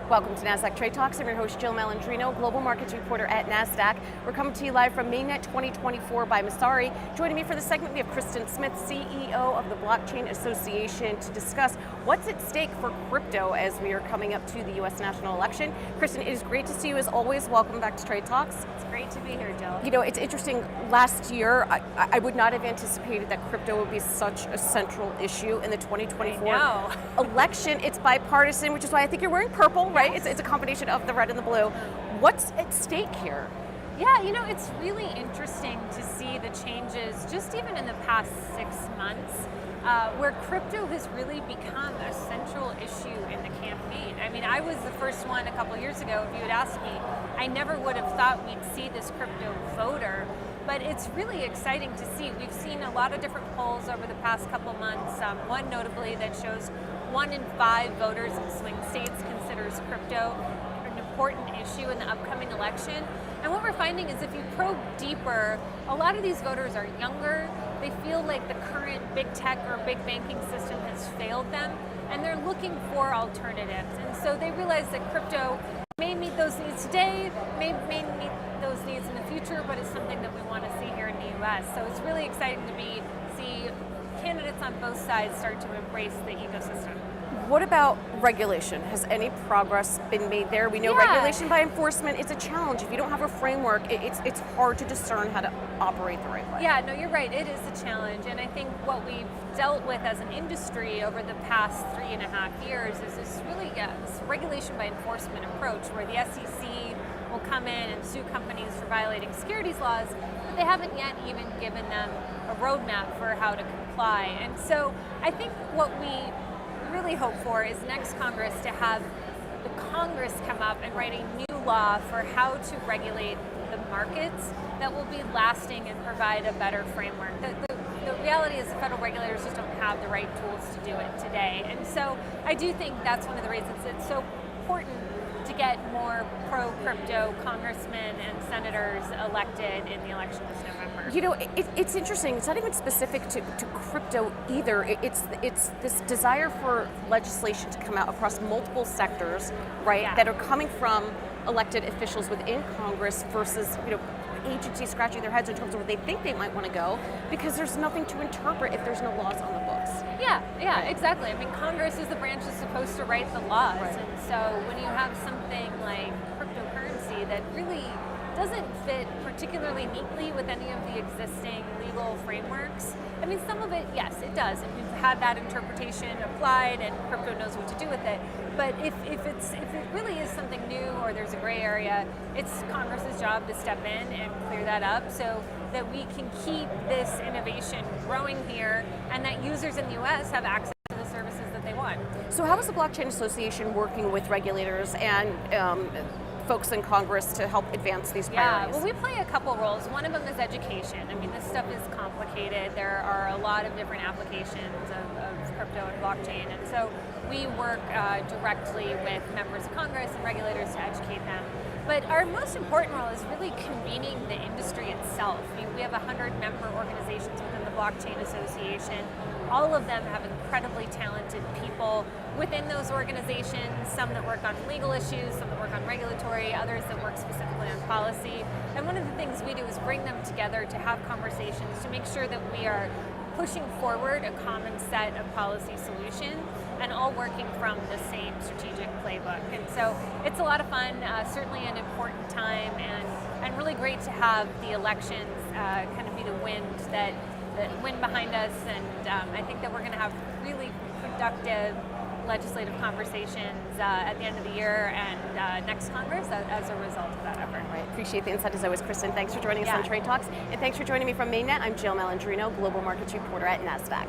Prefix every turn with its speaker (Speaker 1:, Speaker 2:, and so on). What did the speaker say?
Speaker 1: Welcome to Nasdaq TradeTalks. I'm your host, Jill Malandrino, Global Markets Reporter at Nasdaq. We're coming to you live from Mainnet 2024 by Masari. Joining me for the segment, we have Kristin Smith, CEO of the Blockchain Association, to discuss what's at stake for crypto as we are coming up to the U.S. national election. Kristin, it is great to see you as always. Welcome back to Trade Talks.
Speaker 2: It's great to be here, Jill.
Speaker 1: You know, it's interesting. Last year, I would not have anticipated that crypto would be such a central issue in the 2024 election. It's bipartisan, which is why I think you're wearing purple, right?
Speaker 2: Yes.
Speaker 1: It's a combination of the red and the blue. What's at stake here?
Speaker 2: Yeah, you know, it's really interesting to see the changes just even in the past 6 months, where crypto has really become a central issue in the campaign. I mean, I was the first one a couple years ago, if you had asked me, I never would have thought we'd see this crypto voter, but it's really exciting to see. We've seen a lot of different polls over the past couple months, one notably that shows 1 in 5 voters in swing states considers crypto an important issue in the upcoming election. And what we're finding is if you probe deeper, a lot of these voters are younger, they feel like the current big tech or big banking system has failed them, and they're looking for alternatives. And so they realize that crypto may meet those needs today, may meet those needs in the future, but it's something that we want to see here in the US. So it's really exciting to see candidates on both sides start to embrace the ecosystem.
Speaker 1: What about regulation? Has any progress been made there? We know regulation by enforcement is a challenge. If you don't have a framework, it's hard to discern how to operate the right way.
Speaker 2: Yeah, no, you're right. It is a challenge. And I think what we've dealt with as an industry over the past 3.5 years is this really this regulation by enforcement approach where the SEC will come in and sue companies for violating securities laws, but they haven't yet even given them a roadmap for how to comply. And so I think what we really hope for is next Congress to have the Congress come up and write a new law for how to regulate the markets that will be lasting and provide a better framework. The reality is the federal regulators just don't have the right tools to do it today. And so I do think that's one of the reasons it's so important to get more pro-crypto congressmen and senators elected in the election this November.
Speaker 1: You know, it's interesting. It's not even specific to crypto either. It's this desire for legislation to come out across multiple sectors, right, that are coming from elected officials within Congress versus, you know, agencies scratching their heads in terms of where they think they might want to go because there's nothing to interpret if there's no laws on the books.
Speaker 2: Yeah, exactly. I mean, Congress is the branch that's supposed to write the laws, and so when you have something like cryptocurrency that really doesn't fit particularly neatly with any of the existing legal frameworks, I mean, some of it, yes, it does, and we've had that interpretation applied, and crypto knows what to do with it. But if it really is something new or there's a gray area, it's Congress's job to step in and clear that up so that we can keep this innovation growing here and that users in the US have access to the services that they want.
Speaker 1: So how is the Blockchain Association working with regulators and folks in Congress to help advance these priorities?
Speaker 2: Yeah, well, we play a couple roles. One of them is education. I mean, this stuff is complicated. There are a lot of different applications of crypto and blockchain, and so we work directly with members of Congress and regulators to educate them. But our most important role is really convening the industry itself. We have 100 member organizations within the Blockchain Association. All of them have incredibly talented people within those organizations, some that work on legal issues, some that work on regulatory, others that work specifically on policy. And one of the things we do is bring them together to have conversations to make sure that we are pushing forward a common set of policy solutions and all working from the same strategic playbook. And so it's a lot of fun, certainly an important time, and really great to have the elections kind of be the wind behind us, and I think that we're going to have really productive legislative conversations at the end of the year and next Congress as a result of that effort.
Speaker 1: Right, appreciate the insight as always, Kristin. Thanks for joining us on Trade Talks, and thanks for joining me from Mainnet. I'm Jill Malandrino, Global Markets Reporter at Nasdaq.